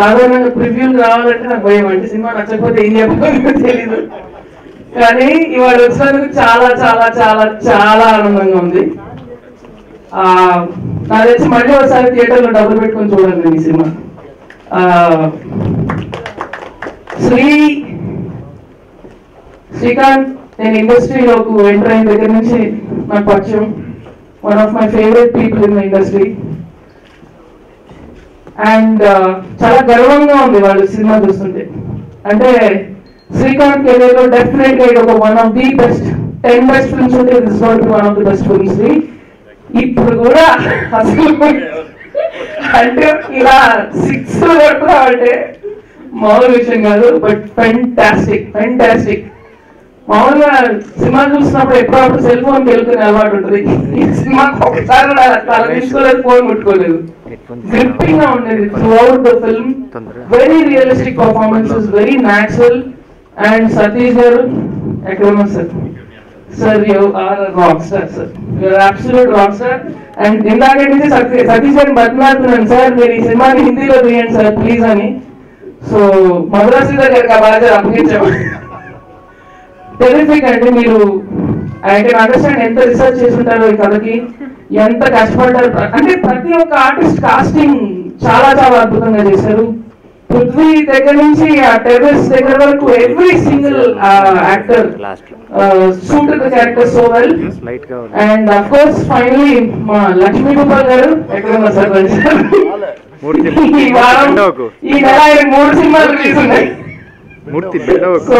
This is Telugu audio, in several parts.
సాధారణంగా ప్రివ్యూలు రావాలంటే నాకు భయం అంటే సినిమా నచ్చకపోతే ఏం చెప్పాలో తెలీదు. కానీ ఇవాళ వచ్చినందుకు చాలా చాలా చాలా చాలా ఆనందంగా ఉంది. నాకు తెలిసి మళ్ళీ ఒకసారి థియేటర్లో డబ్బులు పెట్టుకొని చూడండి ఈ సినిమా. శ్రీకాంత్ నేను ఇండస్ట్రీలోకి ఎంటర్ అయిన దగ్గర నుంచి నాకు పరిచయం. One of my favourite people in the industry. And చాలా గర్వంగా ఉంది వాళ్ళు సినిమా చూస్తుంటే. అంటే శ్రీకాంత్ కెరీర్ లో డెఫినెట్ గా ఒక one of the best 10 best films ఉంటే this not one of the best films. ఇప్పుడు కూడా అసలు అంటే ఇలా 6 కొడతా అంటే మామూలు విషయం కాదు. But fantastic fantastic. మామూలుగా సినిమా చూసినప్పుడు ఎప్పుడప్పుడు సెల్ ఫోన్ వెళ్ళుకునే అలవాటు ఉంటుంది. ఈ సినిమాకి ఒకసారి తల తీసుకోలేదు, ఫోన్ ముట్టుకోలేదు. గ్రిప్పింగ్ గా ఉండేది throughout the film. Very realistic performances, very natural. And Satish గారు ఎక్కడ ఉన్నారు sir? Sir you are rock star sir, you're absolute rock star. And ఇందాక నుంచి సతీష్ గారిని బతిమాడుతున్నాను సార్ మీరు ఈ సినిమాని హిందీలో తీయండి సార్ ప్లీజ్ అని. సో మధురాశ్రీ గారికి ఆ బాధ్యత అప్పగించాము. టెరిఫిక్ అండి. మీరు ఐ కెన్ అండర్స్టాండ్ ఎంత రీసెర్చ్ చేసి ఉంటారో ఈ కథకి, ఎంత కష్టపడ్డారు. అంటే ప్రతి ఒక్క ఆర్టిస్ట్ కాస్టింగ్ చాలా చాలా అద్భుతంగా చేశారు. పృథ్వీ దగ్గర నుంచి ఆ టెర్రస్ దగ్గర వరకు every single actor suited the character so well. And of course finally మా లక్ష్మీ గోపాల్ గారు ఎక్కడ ఉన్నారు సార్? ఈ నెల ఆయన 3 సినిమాలు రిలీజ్ ఉన్నాయి. సో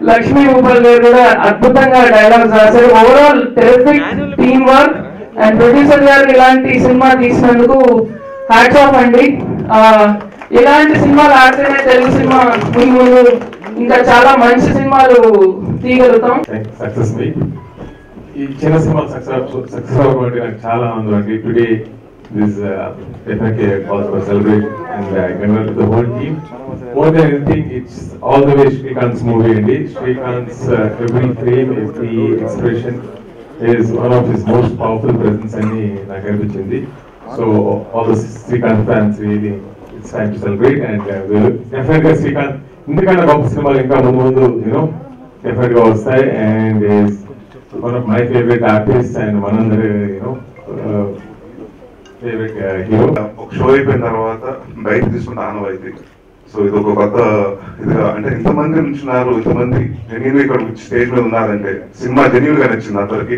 లక్ష్మీ గోపాల్ గారు కూడా అద్భుతంగా డైలాగ్స్ రాశారు. Overall terrific team work. And producer గారు ఇలాంటి సినిమా తీసినందుకు హ్యాట్స్ ఆఫ్ అండి. ఇలాంటి సినిమాలు ఆడితేనే తెలుగు సినిమా ముందు ఇంకా చాలా మంచి సినిమాలు తీయగలుగుతాం. సక్సెస్ ఈ చిన్న సినిమా సక్సెస్ అవ్వడం నాకు చాలా ఆనందం అండి. Today this definitely a cause for celebration and I congratulate the whole team. More than anything, it's all the way Srikanth's movie అండి. Srikanth's every frame, every expression is one of his most powerful presence అని నాకు అనిపించింది. So all the Srikanth fans really it's time to celebrate and definitely Srikanth ఇంతకన్నా గొప్ప సినిమాలు ఇంకా ముందు definitely గా వస్తాయి. And is one of my favorite artists and మనందరి ఫేవరెట్ హీరో. ఒక షో అయిపోయిన తర్వాత బయట తీసుకుంటే ఆనవాయితీ. సో ఇది ఒక కొత్త ఇదిగా అంటే ఇంతమంది నుంచున్నారు, ఇంతమంది జెన్యూన్ ఇక్కడ స్టేజ్ మీద ఉన్నారంటే సినిమా జెన్యూన్ గా నచ్చింది అందరికి.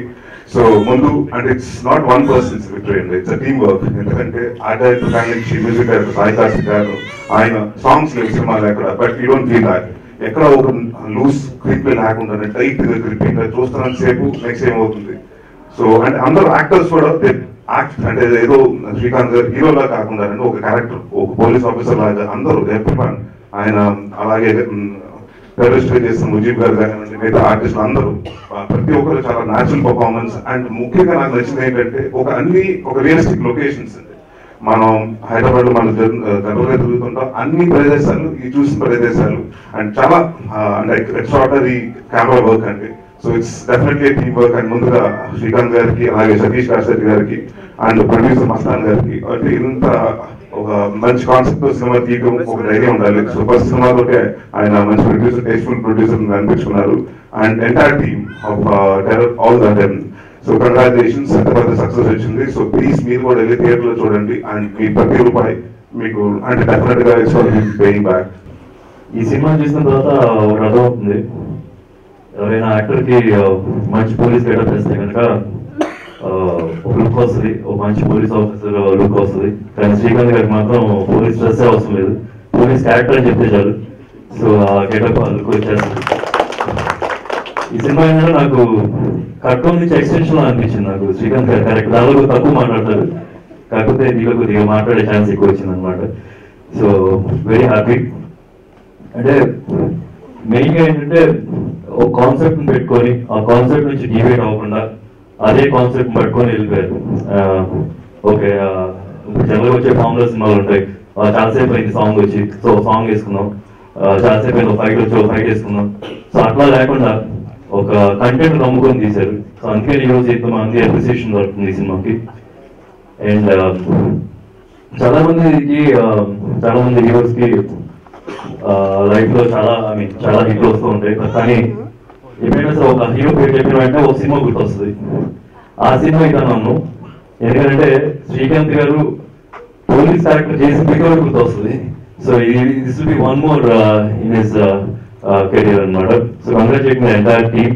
సో ముందు అంటే it's not one persons victory అండి, ఇట్స్ టీమ్ వర్క్. ఎందుకంటే ఆ డైరెక్టర్ ఫ్యాన్ నుంచి మ్యూజిక్ డైరెక్టర్ సాయి కార్తిక్ గారు ఆయన సాంగ్స్ లేవు సినిమాలు ఎక్కడ, but you don't feel that. ఎక్కడ ఒక లూజ్ గ్రిప్ లేకుండా టైట్ గ్రిప్పింగ్ చూస్తున్నంత సేపు నెక్స్ట్ ఏమవుతుంది. సో అంటే అందరు యాక్టర్స్ కూడా యాక్ట్ అంటే ఏదో శ్రీకాంత్ గారు హీరోలా కాకుండా ఒక క్యారెక్టర్, ఒక పోలీస్ ఆఫీసర్ లాగా అందరూ ఎవ్రీవన్ ఆయన అలాగే టెర్రరిస్ట్ చేసిన ముజీబ్ గారు కానివ్వండి మిగతా ఆర్టిస్టులు అందరూ ప్రతి ఒక్కరు చాలా న్యాచురల్ పర్ఫార్మెన్స్. అండ్ ముఖ్యంగా నాకు నచ్చింది ఏంటంటే ఒక రియలిస్టిక్ లొకేషన్స్ అండి. మనం హైదరాబాద్ లో మనం జనరల్ గా తిరుగుతుంటాం, అన్ని ప్రదేశాలు ఈ చూసిన ప్రదేశాలు అండ్ చాలా అంటే ఎక్స్ట్రాడనరీ కెమెరా వర్క్ అండి. So it's definitely team work. And ముందుగా శ్రీకాంత్ గారికి అలాగే సతీష్ కాశెట్టి గారికి అండ్ ప్రొడ్యూసర్ మస్తాన్ గారికి అంటే ఇంత ఒక మంచి కాన్సెప్ట్ తో సినిమా తీయడం ఒక ధైర్యం ఉండాలి. సో ఫస్ట్ సినిమాతోటే ఆయన మంచి ప్రొడ్యూసర్, టేస్ట్ఫుల్ ప్రొడ్యూసర్ అనిపించుకున్నారు. And entire team of terror all them. So congratulations, ఎంత పెద్ద సక్సెస్ వచ్చింది. సో ప్లీజ్ మీరు కూడా వెళ్ళి థియేటర్ లో చూడండి. అండ్ మీ ప్రతి రూపాయి మీకు అంటే డెఫినెట్ గా ఇట్స్ పేయింగ్ బ్యాక్. ఈ సినిమా చూసిన తర్వాత ఒక అర్థం అవుతుంది, ఎవరైనా యాక్టర్ కి మంచి పోలీస్ గెటప్ చేస్తే కనుక ఒక లుక్ వస్తుంది, ఒక మంచి పోలీస్ ఆఫీసర్ లుక్ వస్తుంది. కానీ శ్రీకాంత్ గారికి మాత్రం పోలీస్ డ్రెస్ అవసరం లేదు, పోలీస్ క్యారెక్టర్ అని చెప్తే చాలు. సో ఆ గెటప్ ఆ లుక్ వచ్చేస్తుంది. ఈ సినిమా ఏంటంటే నాకు కట్కోన్ నుంచి ఎక్స్టెన్షన్ అనిపించింది. నాకు శ్రీకాంత్ గారు కరెక్ట్ దానిలో తక్కువ మాట్లాడతారు, కాకపోతే దీనిలో కొద్దిగా మాట్లాడే ఛాన్స్ ఎక్కువ వచ్చింది అనమాట. So very happy. అంటే మెయిన్గా ఏంటంటే ఒక కాన్సెప్ట్ పెట్టుకొని ఆ కాన్సెప్ట్ నుంచి డివైడ్ అవ్వకుండా అదే కాన్సెప్ట్ పట్టుకొని వెళ్ళిపోయారు. ఓకే జనరల్గా వచ్చే ఫార్ములా సినిమాలు ఉంటాయి, చాలాసేపు అయింది సాంగ్ వచ్చి సో సాంగ్ వేసుకుందాం, చాలాసేపు అయింది ఫైట్ వచ్చి ఒక ఫైట్ వేసుకుందాం. సో అట్లా లేకుండా ఒక కంటెంట్ నమ్ముకొని తీశారు. సో అందుకే ఈరోజు ఇంతమంది అప్రిసియేషన్ దొరుకుతుంది ఈ సినిమాకి. అండ్ చాలా మందికి చాలా మంది హీరోస్ కి లైఫ్ లో చాలా హిట్లు వస్తూ ఉంటాయి. కానీ ఎప్పుడైనా సరే ఒక హీరో పేరు చెప్పిన వెంటనే ఒక సినిమా గుర్తొస్తుంది. ఆ సినిమా ఇదన్నాను. ఎందుకంటే శ్రీకాంత్ గారు పోలీస్ క్యారెక్టర్ చేసిన కూడా గుర్తొస్తుంది. So this will be one more in his career అనమాట. So congratulating the entire team,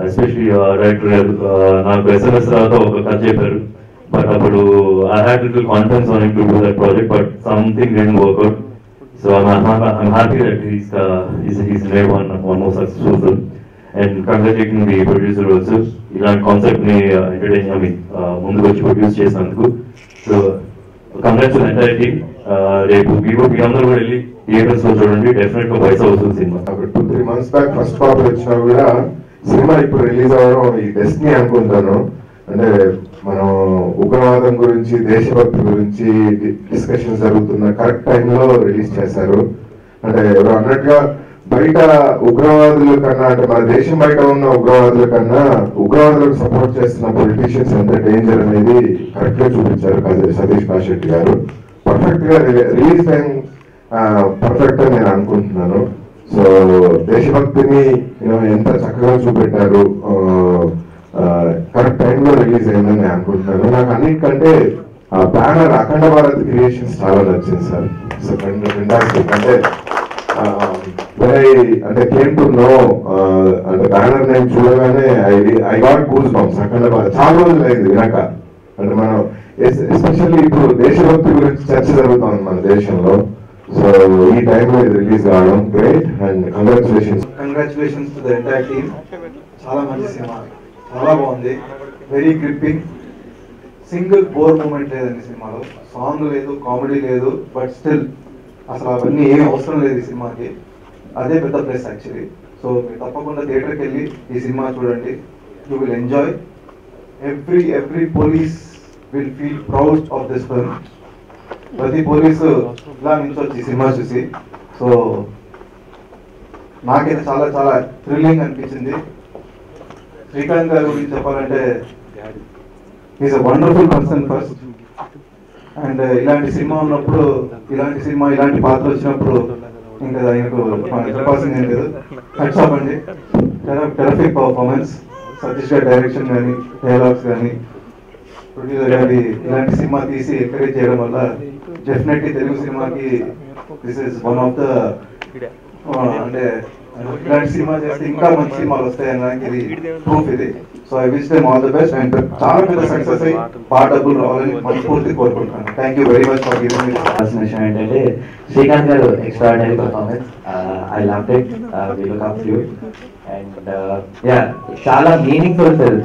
especially director garu. నాకు SMS తర్వాత ఒక కథ చెప్పారు, బట్ అప్పుడు I had little confidence on him to do that project, but something didn't work out. So I'm happy that he's made one more successful film. And congratulating the producer also. ఇలాంటి కాన్సెప్ట్ ని ముందుకు వచ్చి ప్రొడ్యూస్ చేసినందుకు. So congrats to entire team. రేపు మీరు అందరూ కూడా వెళ్ళి థియేటర్స్ లో చూడండి, డెఫినెట్ గా పైసా వస్తుంది cinema. 2-3 months back first copy వచ్చినా కూడా సినిమా ఇప్పుడు రిలీజ్ అవ్వడం ఈ డెస్టినీ అనుకుంటాను. అంటే మనం ఉగ్రవాదం గురించి, దేశభక్తి గురించి డిస్కషన్ జరుగుతున్న కరెక్ట్ టైంలో రిలీజ్ చేశారు. అంటే ఎవరు అన్నట్టుగా బయట ఉగ్రవాదుల కన్నా, అంటే మన దేశం బయట ఉన్న ఉగ్రవాదుల కన్నా ఉగ్రవాదులకు సపోర్ట్ చేస్తున్న పొలిటీషియన్స్ ఎంత డేంజర్ అనేది కరెక్ట్ గా చూపించారు సతీష్ కాశెట్టి గారు. పర్ఫెక్ట్ గా రిలీజ్ టైం పర్ఫెక్ట్ అని నేను అనుకుంటున్నాను. సో దేశభక్తిని ఎంత చక్కగా చూపెట్టారు, కరెక్ట్ టైంలో రిలీజ్ అయిందని నేను అనుకుంటున్నాను. నాకు అన్నిటికంటే బ్యానర్ అఖండ భారత్ క్రియేషన్స్ చాలా నచ్చింది సార్. So fantastic. అంటే కేమ్ టు నో, అంటే బ్యానర్ నేను చూడగానే ఐ గాట్ గూస్ బంప్స్. అఖండ భారత్ చాలా రోజులు అయింది వినక. అంటే మనం ఎస్పెషల్లీ ఇప్పుడు దేశభక్తి గురించి చర్చ జరుగుతుంది మన దేశంలో. సో ఈ టైంలో ఇది రిలీజ్ కావడం great and congratulations to the entire team. చాలా మంచి సినిమా, చాలా బాగుంది, very gripping. Single bore moment లేదండి సినిమాలో. సాంగ్ లేదు, కామెడీ లేదు, బట్ స్టిల్ అసలు అవన్నీ ఏం అవసరం లేదు ఈ సినిమాకి. అదే పెద్ద ప్లస్ యాక్చువల్లీ. సో మీరు తప్పకుండా థియేటర్కి వెళ్ళి ఈ సినిమా చూడండి. You will enjoy. Every police will feel proud of this film. ప్రతి పోలీసు ఇలా నిల్చొచ్చి ఈ సినిమా చూసి. సో నాకైతే చాలా చాలా థ్రిల్లింగ్ అనిపించింది. శ్రీకాంత్ గారి గురించి చెప్పాలంటే is a wonderful person first. And ఇలాంటి సినిమా ఉన్నప్పుడు, ఇలాంటి పాత్ర వచ్చినప్పుడు ఇంకా ఆయనకు చెప్పాల్సింది ఏం లేదు. హ్యాట్స్ ఆఫ్ అండి. Terrific performance. సతీష్ గారి డైరెక్షన్ కానీ, డైలాగ్స్ కానీ, ప్రొడ్యూసర్ గారి ఇలాంటి సినిమా తీసి ఎంకరేజ్ చేయడం వల్ల డెఫినెట్లీ తెలుగు సినిమాకి this is one of the, అంటే ఇలాంటి సినిమా చేస్తే ఇంకా మంచి సినిమాలు వస్తాయనడానికి ఇది ప్రూఫ్ ఇది. So I wish them all the best and చాలా పెద్ద సక్సెస్ అయ్యి బాగా డబ్బులు రావాలని మనస్ఫూర్తి కోరుకుంటున్నాను. Thank you very much for giving me విషయం ఏంటంటే Srikanth garu extraordinary performance. I loved it. We look up to you and చాలా meaningful film.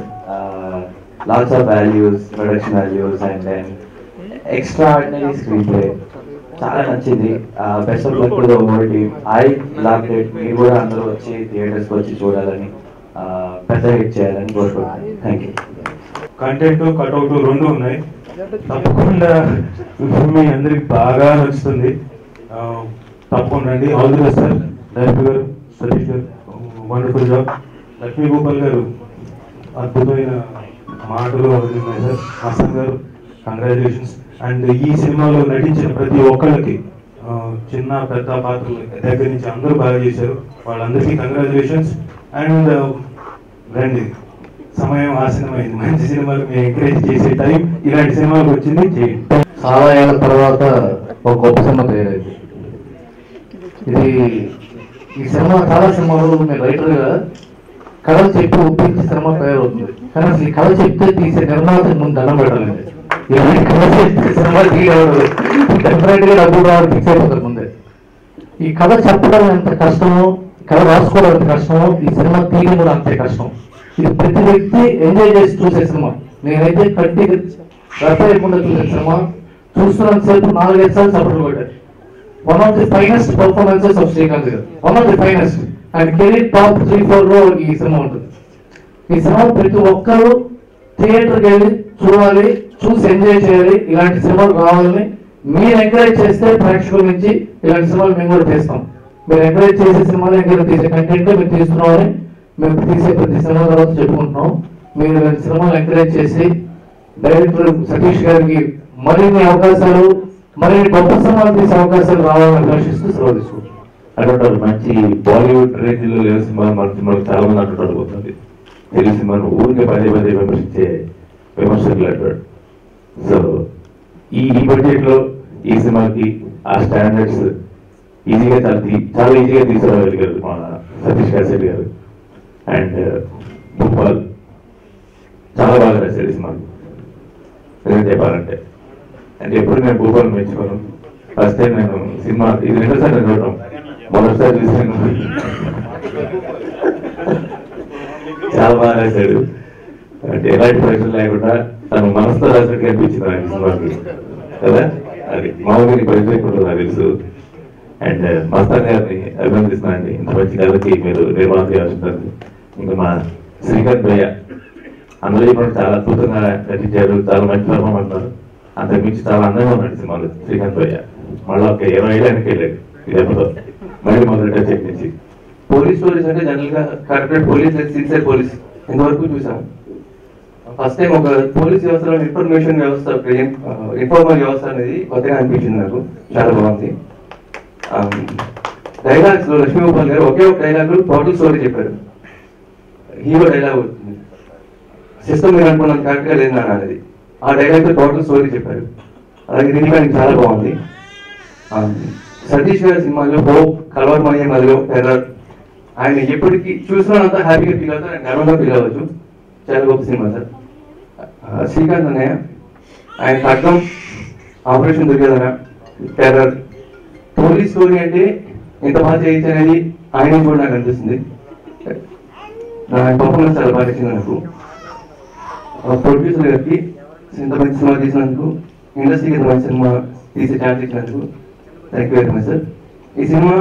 Lots of values, production values, and then extraordinary screenplay. చాలా నచ్చింది. Best of luck to the whole team. I loved it. మీరు కూడా అందరూ వచ్చి థియేటర్స్కి వచ్చి చూడాలని, పెద్ద హిట్ చేయాలని కోరుకుంటున్నాను. Thank you. కంటెంట్, కట్అవుట్ రెండు ఉన్నాయి. తప్పకుండా మీ అందరికి బాగా నచ్చుతుంది. తప్పకుండా రండి. All the best sir. Director గారు, సతీష్ గారు, వండర్ఫుల్ జాబ్. లక్ష్మీ గోపాల్ గారు అద్భుతమైన మాటలు ఉన్నాయి సార్. హాసన్ గారు కంగ్రాచులేషన్స్. అండ్ ఈ సినిమాలో నటించిన ప్రతి ఒక్కరికి, చిన్న పెద్ద పాత్రల దగ్గర నుంచి అందరూ బాగా చేశారు. వాళ్ళందరికీ కంగ్రాచులేషన్స్. అండ్ రండి, సమయం ఆసన్నమైంది. మంచి సినిమాలు మేము ఎంకరేజ్ చేసే టైం ఇలాంటి సినిమాలకు వచ్చింది. చేయండి. చాలా ఏళ్ళ తర్వాత ఒక గొప్ప సినిమా తయారైంది. ఈ సినిమా చాలా సినిమాలు మీరు రైటర్గా కథలు చెప్పి ఒప్పించి సినిమా తయారవుతుంది. కానీ అసలు ఈ కథ చెప్తే తీసే నిర్మాతకు ముందు దండం పెట్టాలండి. ఇలాంటి కథ చెప్తే సినిమా తీయకూడదు. డెఫినెట్ గా డబ్బులు రావడం ఫిక్స్ అయిపోతారు ముందే. ఈ కథ చెప్పడం ఎంత కష్టమో, కథ రాసుకోవడం ఎంత కష్టమో, ఈ సినిమా తీయడం కూడా అంతే కష్టం. ఇది ప్రతి వ్యక్తి ఎంజాయ్ చేసి చూసే సినిమా. నేనైతే కంటికి రసైకుండా చూసే సినిమా. చూస్తున్నంత సేపు 4-5 సార్లు సపోర్ట్ కొట్టారు. One of the finest performances of Srikanth garu. One of the finest. And career top 3-4 ఈ సినిమా ఉంటుంది. ఈ సినిమా ప్రతి ఒక్కరూ థియేటర్కి వెళ్ళి చూడాలి, చూసి ఎంజాయ్ చేయాలి. ఇలాంటి సినిమాలు రావాలని మీరు ఎంకరేజ్ చేస్తే ప్రేక్షకుల నుంచి ఇలాంటి సినిమాలు మేము కూడా తీస్తాం. మీరు ఎంకరేజ్ చేసే సినిమాలు, ఎంకరేజ్ చేసే కంటెంట్ మీరు తీస్తున్నామని మేము తీసే ప్రతి సినిమా తర్వాత చెప్పుకుంటున్నాం. మీరు ఇలాంటి సినిమాలు ఎంకరేజ్ చేసి డైరెక్టర్ సతీష్ గారికి మరిన్ని అవకాశాలు, మరి గొప్ప సినిమాలు తీసే అవకాశాలు రావాలని అభిలాషిస్తూ సెలవు తీసుకుంటాం. అంటుంటారు మంచి బాలీవుడ్ రేంజ్లో లేని సినిమాలు మన సినిమాలు చాలా మంది అంటుంటారు పోతుంది. తెలుగు సినిమాను ఊరికే పదే పదే విమర్శించే విమర్శకులు అంటాడు. సో ఈ బడ్జెట్లో ఈ సినిమాకి ఆ స్టాండర్డ్స్ ఈజీగా చాలా ఈజీగా తీసుకురాగలిగారు మన సతీష్ కాసేటి గారు. అండ్ భూపాల్ చాలా బాగా రాశారు ఈ సినిమాకి ఏం చెప్పాలంటే. అంటే ఎప్పుడు నేను భూపాల్ మెచ్చుకోను. ఫస్ట్ టైం నేను సినిమా ఇది రెండోసారి చూడటం, మొదటిసారి చూసాను. చాలా బాగా రాశాడు. అంటే ఎలాంటి ప్రశ్నలు లేకుండా తను మనసుతో రాసినట్టు అనిపించింది నాకు ఈ సినిమాకి కదా. అది మామూలుగా పరిచయం ఉంటుంది నాకు తెలుసు. అండ్ మస్తాన్ గారిని అభినందిస్తున్నానండి. ఇంత మంచి కథకి మీరు నిర్మాణం చేయాల్సింటారు. ఇంకా మా శ్రీకాంత్ భయ్య అందులో ఇప్పుడు చాలా అద్భుతంగా నటించారు. చాలా మంచి పర్ఫార్మెన్స్ అన్నారు. అంతకు మించి చాలా అందంగా ఉన్నాడు సినిమాలో శ్రీకాంత్ భయ్య. మళ్ళీ ఒక 20 ఏళ్ళకి వెళ్ళాడు ఈ దెబ్బతో మళ్ళీ మొదటి చెక్ నుంచి. పోలీస్ స్టోరీస్ అంటే జనరల్ గా కరెక్టెడ్ పోలీస్, సిన్సియర్ పోలీస్ ఇంతవరకు చూసాం. ఫస్ట్ టైం ఒక పోలీస్ వ్యవస్థలో ఇన్ఫర్మేషన్ వ్యవస్థ, ఇన్ఫార్మల్ వ్యవస్థ అనేది కొత్తగా అనిపించింది నాకు. చాలా బాగుంది. డైలాగ్స్ లో లక్ష్మీగోపాల్ గారు ఒకే ఒక డైలాగ్ టోటల్ స్టోరీ చెప్పారు. హీరో డైలాగ్ అవుతుంది, సిస్టమ్ మీరు అనుకున్నాను కరెక్ట్గా లేదు అనేది. ఆ డైలాగ్ తో టోటల్ స్టోరీ చెప్పారు. అలాగే దీనికి చాలా బాగుంది. సతీష్ గారి సినిమాలో హోప్, కలవరమయ్యే మదిలో, టెర్రర్ ఆయన ఎప్పటికీ చూసినంత హ్యాపీగా ఫీల్ అవుతారు, ఆయన గర్వంగా ఫీల్ అవ్వచ్చు. చాలా గొప్ప సినిమా సార్. శ్రీకాంత్ అన్నయ్య ఆయన ఖడ్గం, operation Duryodhana, terror, police story అంటే ఇంత బాగా చేయొచ్చు అనేది ఆయన కూడా నాకు అనిపిస్తుంది. ఆయన పర్ఫార్మెన్స్ చాలా బాగా నచ్చింది నాకు. ప్రొడ్యూసర్ గారికి ఇంత మంచి సినిమా తీసినందుకు, ఇండస్ట్రీకి ఇంత మంచి సినిమా తీసే ఛాన్స్ ఇచ్చినందుకు thank you very much sir. ఈ సినిమా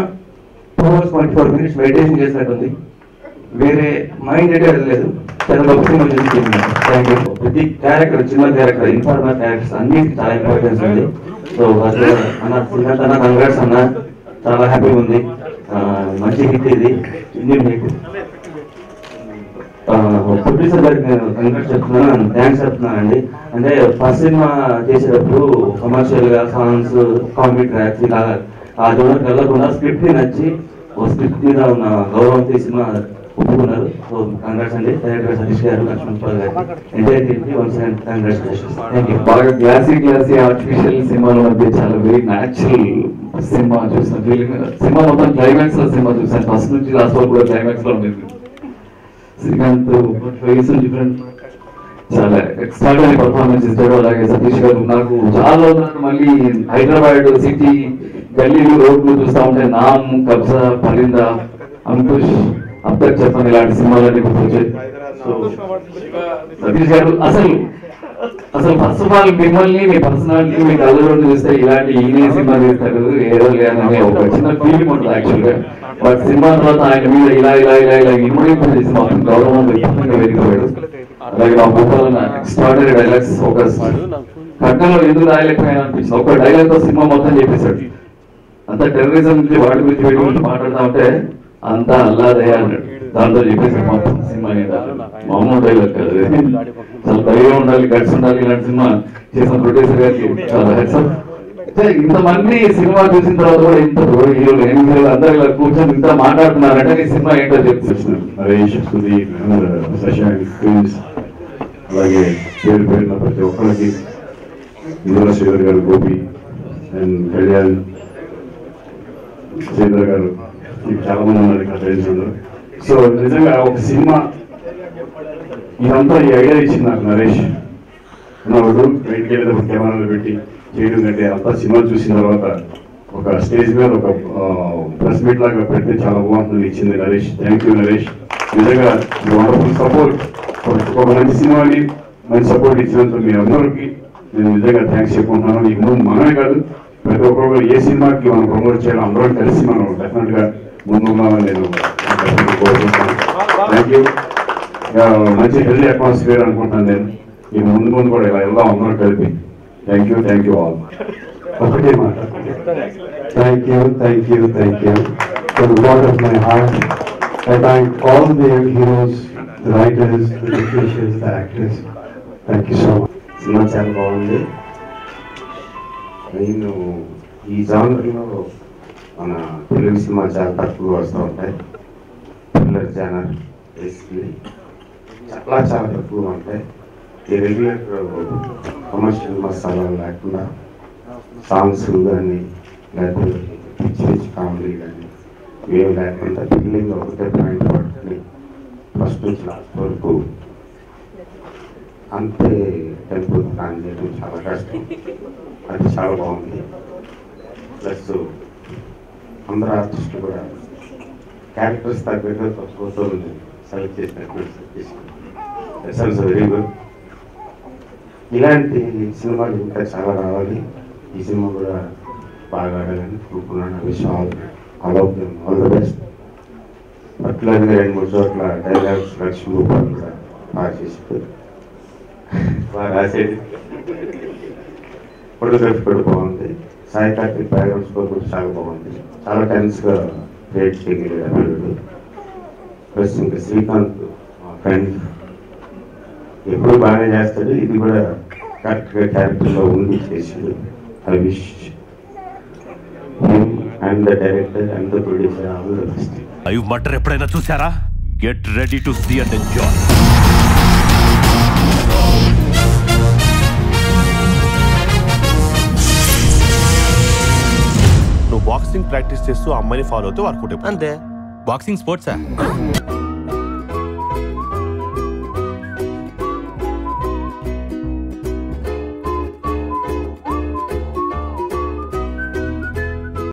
2 hours 24 minutes మెడిటేషన్ చేసినట్టుంది. వేరే మైండ్ అయితే వెళ్ళలేదు. చాలా గొప్ప సినిమా చూసి థ్యాంక్ యూ. ప్రతి క్యారెక్టర్, చిన్న క్యారెక్టర్, ఇన్ఫార్మర్ క్యారెక్టర్స్ అన్నిటికీ చాలా ఇంపార్టెన్స్ ఉంది. సో అసలు అన్న శ్రీకాంత్ అన్న కంగ్రాట్స్ అన్న, చాలా హ్యాపీగా ఉంది. మంచి హిట్ ఇది. మీకు ప్రొడ్యూసర్ గారికి కంగ్రాట్స్ చెప్తున్నాను, థ్యాంక్స్ చెప్తున్నాను అండి. అంటే ఫస్ట్ సినిమా చేసేటప్పుడు కమర్షియల్ గా సాంగ్స్, కామెడీ ట్రాక్స్ ఇలా ఆ జోనర్కి వెళ్ళకుండా స్క్రిప్ట్ ని నచ్చి ఓ స్క్రిప్ట్ మీద ఉన్న గౌరవంతో సినిమా ఒప్పుకున్నారు. సో కంగ్రాట్స్ అండి డైరెక్టర్ సతీష్ గారు, లక్ష్మణ్ పాల్ గారు, ఎంటైర్ టీమ్కి once again congratulations. Thank you. బాగా క్లాసీ ఆర్టిఫిషియల్ సినిమాల మధ్య చాలా వెరీ న్యాచురల్ సినిమా చూసిన ఫీలింగ్. సినిమా మొత్తం క్లైమాక్స్ లో సినిమా చూసాను. ఫస్ట్ నుంచి లాస్ట్ వరకు కూడా క్లైమాక్స్ లో ఉండేది. శ్రీకాంత్ ఫేస్ డిఫరెంట్, చాలా ఎక్స్ట్రాడనరీ పర్ఫార్మెన్స్ ఇచ్చాడు. అలాగే సతీష్ గారు నాకు చాలా రోజులు మళ్ళీ హైదరాబాద్ సిటీ గల్లీలు రోడ్లు చూస్తా ఉంటే నామ్, కబ్జా, పరింద, అంకుష్, అబ్దక్ చెప్పండి ఇలాంటి సినిమాలన్నీ గుర్తొచ్చాయి. సో సతీష్ గారు అసలు ఫస్ట్ ఆఫ్ ఆల్ మిమ్మల్ని మీ పర్సనాలిటీ మీ కళ్ళలో చూస్తే ఇలాంటి ఈయన సినిమా తీస్తారు ఏదో లేదని ఒక చిన్న ఫీలింగ్ ఉంటుంది యాక్చువల్ గా. బట్ సినిమా తర్వాత ఆయన మీద ఇలా ఇలా ఇలా ఇలా ఇన్వైట్ చేసి మొత్తం గౌరవం విపరీతంగా పెరిగిపోయాడు. అలాగే మా భూపాలన్న ఎక్స్ట్రాడనరీ డైలాగ్స్, ఒక కట్టంలో ఎందుకు రాయలేకపోయాను అనిపించింది. ఒక డైలాగ్ తో సినిమా మొత్తం చెప్పేశాడు. అంత టెర్రరిజం గురించి వాటి గురించి వీటి గురించి మాట్లాడుతూ ఉంటే అంతా అల్లాదయ్యా అన్నాడు. దాంతో చెప్పేసి మొత్తం సినిమా మామూలు డైలాగ్ కాదు, చాలా ధైర్యం ఉండాలి, గట్స్ ఉండాలి. ఇలాంటి సినిమా చేసిన ప్రొడ్యూసర్ గారికి చాలా హెడ్స్ ఆఫ్. ఇంతమంది సినిమా చూసిన తర్వాత కూడా ఇంత హీరోలు, ఏం హీరోలు అందరూ ఇలా కూర్చొని ఇంత మాట్లాడుతున్నారంటే ఈ సినిమా ఏంటో చెప్తున్నాను. నరేష్, సుదీప్, శశాంక్, క్వీన్స్, అలాగే పేరు పేరున ప్రతి ఒక్కరికి, ఇందులో శ్రీధర్ గారు, గోపి అండ్ కళ్యాణ్, శ్రీధర్ గారు, చాలా మంది ఉన్నారు ఇక్కడ ఫ్రెండ్స్ అందరూ. సో నిజంగా ఒక సినిమా ఇదంతా ఈ ఐడియా ఇచ్చింది నాకు నరేష్. ఉన్నప్పుడు బయటికి వెళ్ళేటప్పుడు కెమెరాలు పెట్టి చేయడం కంటే అంతా సినిమా చూసిన తర్వాత ఒక స్టేజ్ మీద ఒక ప్రెస్ మీట్ లాగా పెడితే చాలా బాగుంటుంది ఇచ్చింది నరేష్. Thank you Naresh. నిజంగా వండర్ఫుల్ సపోర్ట్. ఒక మంచి సినిమాని మంచి సపోర్ట్ ఇచ్చినందుకు మీ అందరికీ నేను నిజంగా థ్యాంక్స్ చెప్పుకుంటున్నాను. నీకు ముందు మనమే కాదు, ప్రతి ఒక్కరు ఏ సినిమాకి మనం ప్రమోట్ చేయాలి అందరం కలిసి మనం డెఫినెట్ గా ముందున్నామని నేను కోరుకుంటున్నాను. Thank you. మంచి హెల్దీ అట్మాస్ఫియర్ అనుకుంటున్నాను నేను. ఈ ముందు కూడా ఇలా వెళ్దాం అందరం కలిపి. Thank you all. ఒకటే మాట, thank you from the bottom of my heart. I thank all the heroes, the writers, the technicians, the actors. Thank you so much. Cinema చాలా బాగుంది. నేను ఈ జానర్లో మన తెలుగు సినిమా చాలా తక్కువ వస్తూ ఉంటాయి. థ్రిల్లర్ జానర్ బేసిక్లీ చాలా చాలా తక్కువ ఉంటాయి. ఈ రెగ్యులర్ కమర్షియల్ మసాలాలు లేకుండా సాంగ్స్ కానీ లేకపోతే పిచ్చి పిచ్చి కామెడీ కానీ ఏమి లేకుండా థ్రిల్లింగ్ ఒకటే పాయింట్ పట్టుకుని ఫస్ట్ నుంచి లాస్ట్ వరకు అంతే టెంపుల్ ప్లాన్ చేయడం చాలా కష్టం. అది చాలా బాగుంది. ప్లస్ అందరు ఆర్టిస్టులు కూడా క్యారెక్టర్స్ తగ్గట్టుగా ఫోటో సెలెక్ట్ చేసినట్టు వెరీ గుడ్. ఇలాంటి సినిమాలు ఇంకా చాలా రావాలి. ఈ సినిమా కూడా బాగా ఆడాలని అనుకున్నాను. విషయం ఆల్ ద బెస్ట్. అట్లాగే 2-3 చోట్ల డైలాగ్స్ లక్ష్మీ రూపాయలు కూడా బాగా చేసి బాగా రాసేది. ఫోటోగ్రఫీ కూడా బాగుంది. సాయి కార్తిక్ బ్యాక్గ్రౌండ్ స్కోర్ కూడా చాలా బాగుంది. చాలా టెన్స్గా క్రియేట్ చేయగలిగాడు. ప్లస్ ఇంకా శ్రీకాంత్ ఫ్రెండ్ ఎప్పుడు బాగానే చేస్తాడు. ఇది కూడా కరెక్ట్గా క్యారెక్టర్లో ఉండి చేసాడు. I wish him and the director and the producer all the best. Live murder ఎప్పుడైనా చూసారా? Get ready to see and enjoy. నువ్వు బాక్సింగ్ ప్రాక్టీస్ చేస్తూ అమ్మాయిని ఫాలో అవుతూ వర్కౌట్ అంతే. బాక్సింగ్ స్పోర్ట్సా?